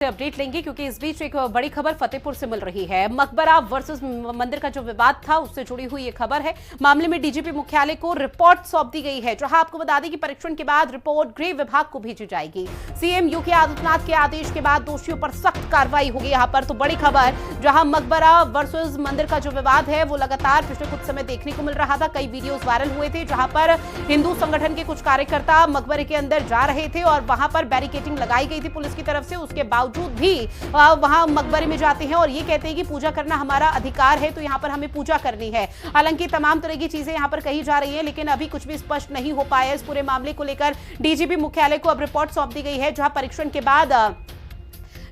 Update लेंगे क्योंकि इस बीच एक बड़ी खबर फतेहपुर से मिल रही है। मकबरा वर्सेस मंदिर का जो विवाद था उससे जुड़ी हुई ये खबर है। मामले में डीजीपी मुख्यालय को रिपोर्ट सौंप दी गई है, जहां आपको बता दें कि परीक्षण के बाद रिपोर्ट गृह विभाग को भेजी जाएगी। सीएम योगी आदित्यनाथ के आदेश के बाद दोषियों पर सख्त कार्रवाई होगी। यहाँ पर तो बड़ी खबर, जहां मकबरा वर्सेस मंदिर का जो विवाद है वो लगातार पिछले कुछ समय देखने को मिल रहा था। कई वीडियोज वायरल हुए थे जहां पर हिंदू संगठन के कुछ कार्यकर्ता मकबरे के अंदर जा रहे थे और वहां पर बैरिकेडिंग लगाई गई थी पुलिस की तरफ से। उसके बावजूद भी वहां मकबरे में जाते हैं और ये कहते हैं कि पूजा करना हमारा अधिकार है, तो यहां पर हमें पूजा करनी है। हालांकि तमाम तरह की चीजें यहां पर कही जा रही हैं, लेकिन अभी कुछ भी स्पष्ट नहीं हो पाया। इस पूरे मामले को लेकर डीजीपी मुख्यालय को अब रिपोर्ट सौंप दी गई है, जहां परीक्षण के बाद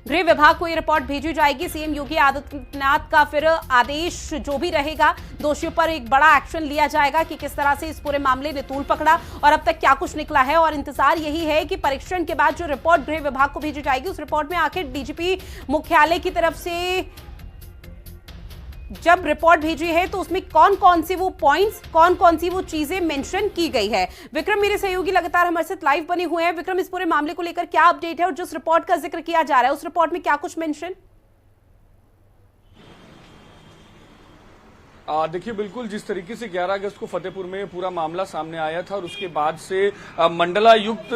गृह विभाग को यह रिपोर्ट भेजी जाएगी। सीएम योगी आदित्यनाथ का फिर आदेश जो भी रहेगा, दोषियों पर एक बड़ा एक्शन लिया जाएगा कि किस तरह से इस पूरे मामले ने तूल पकड़ा और अब तक क्या कुछ निकला है। और इंतजार यही है कि परीक्षण के बाद जो रिपोर्ट गृह विभाग को भेजी जाएगी, उस रिपोर्ट में आखिर डीजीपी मुख्यालय की तरफ से जब रिपोर्ट भेजी है तो उसमें कौन कौन सी वो पॉइंट्स, कौन कौन सी वो चीजें मेंशन की गई है। विक्रम मेरे सहयोगी लगातार हमारे साथ लाइव बने हुए हैं। विक्रम, इस पूरे मामले को लेकर क्या अपडेट है और जिस रिपोर्ट का जिक्र किया जा रहा है उस रिपोर्ट में क्या कुछ मेंशन? देखिए, बिल्कुल जिस तरीके से 11 अगस्त को फतेहपुर में पूरा मामला सामने आया था और उसके बाद से मंडलायुक्त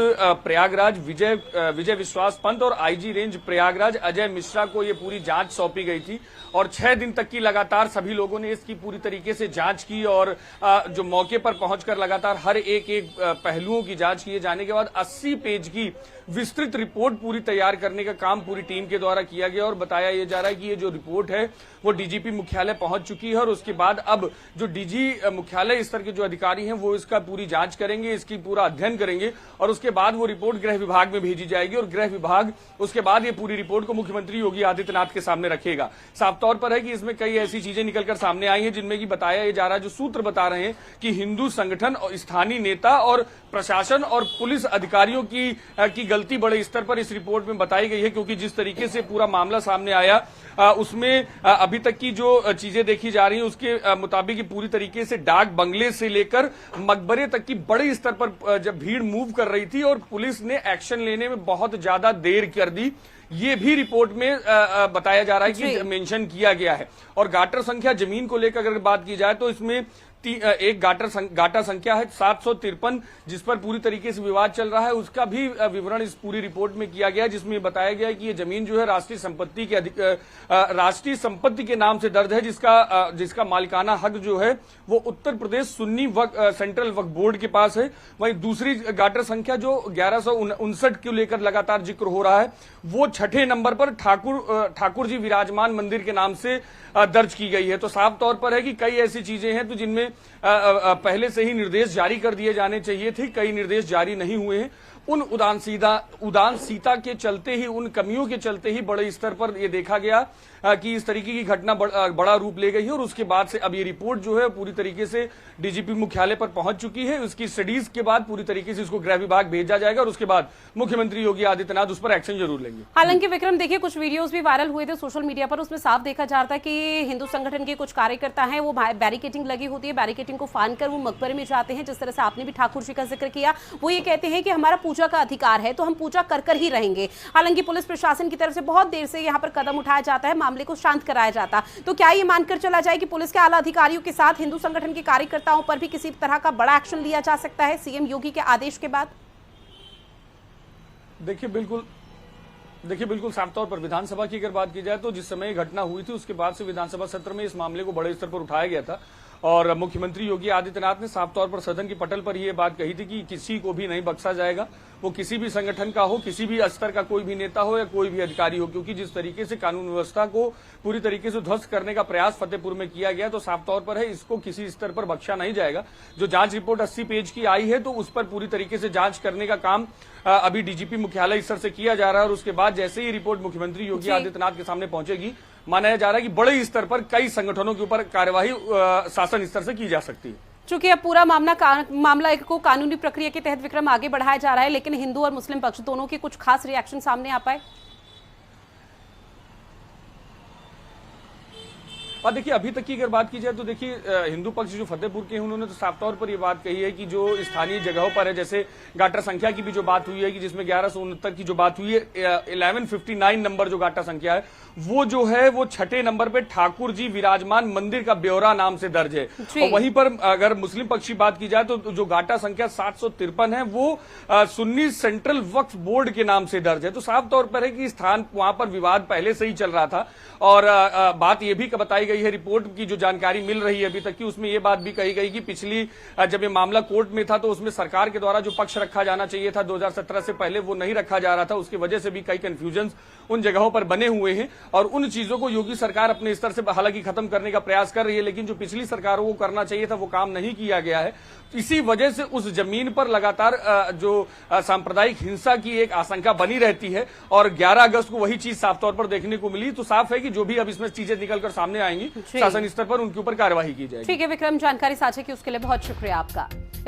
प्रयागराज विजय विश्वास पंत और आईजी रेंज प्रयागराज अजय मिश्रा को ये पूरी जांच सौंपी गई थी और 6 दिन तक की लगातार सभी लोगों ने इसकी पूरी तरीके से जांच की और जो मौके पर पहुंचकर लगातार हर एक पहलुओं की जांच किए जाने के बाद 80 पेज की विस्तृत रिपोर्ट पूरी तैयार करने का काम पूरी टीम के द्वारा किया गया और बताया यह जा रहा है कि ये जो रिपोर्ट है वो डीजीपी मुख्यालय पहुंच चुकी है और उसके बाद अब जो डीजी मुख्यालय स्तर के जो अधिकारी हैं वो इसका पूरी जांच करेंगे, इसकी पूरा अध्ययन करेंगे और उसके बाद वो रिपोर्ट गृह विभाग में भेजी जाएगी और गृह विभाग उसके बाद ये पूरी रिपोर्ट को मुख्यमंत्री योगी आदित्यनाथ के सामने रखेगा। साफ तौर पर है कि इसमें कई ऐसी चीजें निकलकर सामने आई हैं जिनमें कि बताया यह जा रहा है, जो सूत्र बता रहे हैं कि हिंदू संगठन और स्थानीय नेता और प्रशासन और पुलिस अधिकारियों की गलती बड़े स्तर पर इस रिपोर्ट में बताई गई है, क्योंकि जिस तरीके से पूरा मामला सामने आया उसमें अभी तक की जो चीजें देखी जा रही हैं उसके मुताबिक पूरी तरीके से डाक बंगले से लेकर मकबरे तक की बड़े स्तर पर जब भीड़ मूव कर रही थी और पुलिस ने एक्शन लेने में बहुत ज्यादा देर कर दी, ये भी रिपोर्ट में बताया जा रहा है कि मेंशन किया गया है। और गाटर संख्या जमीन को लेकर अगर बात की जाए तो इसमें एक गाटा संख्या है 753 जिस पर पूरी तरीके से विवाद चल रहा है, उसका भी विवरण इस पूरी रिपोर्ट में किया गया है, जिसमें बताया गया है कि ये जमीन जो है राष्ट्रीय संपत्ति के नाम से दर्ज है, जिसका मालिकाना हक जो है वो उत्तर प्रदेश सुन्नी सेंट्रल वक्फ बोर्ड के पास है। वहीं दूसरी गाटर संख्या जो 1159 को लेकर लगातार जिक्र हो रहा है वो 6ठे नंबर पर ठाकुर जी विराजमान मंदिर के नाम से दर्ज की गई है। तो साफ तौर पर है कि कई ऐसी चीजें हैं तो जिनमें पहले से ही निर्देश जारी कर दिए जाने चाहिए थे, कई निर्देश जारी नहीं हुए हैं। उन उदासीनता के चलते ही, उन कमियों के चलते ही बड़े स्तर पर यह देखा गया कि इस तरीके की घटना बड़ा रूप ले गई है और उसके बाद से अब ये रिपोर्ट जो है पूरी तरीके से डीजीपी मुख्यालय पर पहुंच चुकी है। उसकी स्टडीज के बाद पूरी तरीके से इसको गृह विभाग भेजा जाएगा और उसके बाद मुख्यमंत्री योगी आदित्यनाथ उस पर एक्शन जरूर लेंगे। हालांकि विक्रम देखिए, कुछ वीडियोज भी वायरल हुए थे सोशल मीडिया पर, उसमें साफ देखा जा रहा था कि हिंदू संगठन के कुछ कार्यकर्ता हैं, वो बैरिकेडिंग लगी होती है, बैरिकेडिंग को फान कर वो मकबरे में जाते हैं। जिस तरह से आपने भी ठाकुर जी का जिक्र किया, वो ये कहते हैं कि हमारा पूजा का अधिकार है तो हम पूजा कर ही रहेंगे। हालांकि पुलिस प्रशासन की तरफ से बहुत देर से यहाँ पर कदम उठाया जाता है मामले को शांत कराया जाता, तो क्या ये मानकर चला जाए कि पुलिस के आला अधिकारियों के साथ हिंदू संगठन के कार्यकर्ताओं पर भी किसी तरह का बड़ा एक्शन लिया जा सकता है सीएम योगी के आदेश के बाद? देखिए बिल्कुल साफ तौर पर विधानसभा की अगर बात की जाए तो जिस समय घटना हुई थी उसके बाद से विधानसभा सत्र में इस मामले को बड़े स्तर पर उठाया गया था और मुख्यमंत्री योगी आदित्यनाथ ने साफ तौर पर सदन की पटल पर यह बात कही थी कि किसी को भी नहीं बख्शा जाएगा, वो किसी भी संगठन का हो, किसी भी स्तर का कोई भी नेता हो या कोई भी अधिकारी हो, क्योंकि जिस तरीके से कानून व्यवस्था को पूरी तरीके से ध्वस्त करने का प्रयास फतेहपुर में किया गया तो साफ तौर पर है इसको किसी स्तर पर बख्शा नहीं जाएगा। जो जांच रिपोर्ट 80 पेज की आई है तो उस पर पूरी तरीके से जांच करने का काम अभी डीजीपी मुख्यालय स्तर से किया जा रहा है और उसके बाद जैसे ही रिपोर्ट मुख्यमंत्री योगी आदित्यनाथ के सामने पहुंचेगी, माना जा रहा है कि बड़े स्तर पर कई संगठनों के ऊपर कार्यवाही शासन स्तर से की जा सकती है। चूंकि अब पूरा मामला को कानूनी प्रक्रिया के तहत विक्रम आगे बढ़ाया जा रहा है, लेकिन हिंदू और मुस्लिम पक्ष दोनों के कुछ खास रिएक्शन सामने आ पाए? और देखिए अभी तक की अगर बात की जाए तो देखिए हिंदू पक्ष जो फतेहपुर के हैं उन्होंने तो साफ तौर पर ये बात कही है कि जो स्थानीय जगहों पर है, जैसे गाटा संख्या की भी जो बात हुई है कि जिसमें 1169 की जो बात हुई है, 1159 नंबर जो गाटा संख्या है वो जो है वो 6ठे नंबर पे ठाकुर जी विराजमान मंदिर का ब्यौरा नाम से दर्ज है। और वहीं पर अगर मुस्लिम पक्ष की बात की जाए तो जो गाटा संख्या 753 है वो सुन्नी सेंट्रल वक्फ बोर्ड के नाम से दर्ज है। तो साफ तौर पर है कि स्थान वहां पर विवाद पहले से ही चल रहा था। और बात यह भी बताई गई है, रिपोर्ट की जो जानकारी मिल रही है अभी तक की, उसमें यह बात भी कही गई कि पिछली जब ये मामला कोर्ट में था तो उसमें सरकार के द्वारा जो पक्ष रखा जाना चाहिए था 2017 से पहले वो नहीं रखा जा रहा था। उसकी वजह से भी कई कंफ्यूजन उन जगहों पर बने हुए हैं और उन चीजों को योगी सरकार अपने स्तर से हालांकि खत्म करने का प्रयास कर रही है, लेकिन जो पिछली सरकारों को करना चाहिए था वो काम नहीं किया गया है। इसी वजह से उस जमीन पर लगातार जो सांप्रदायिक हिंसा की एक आशंका बनी रहती है और 11 अगस्त को वही चीज साफ तौर पर देखने को मिली। तो साफ है कि जो भी अब इसमें चीजें निकलकर सामने आएंगी शासन स्तर पर उनके ऊपर कार्यवाही की जाएगी। ठीक है विक्रम, जानकारी साझा की उसके लिए बहुत शुक्रिया आपका।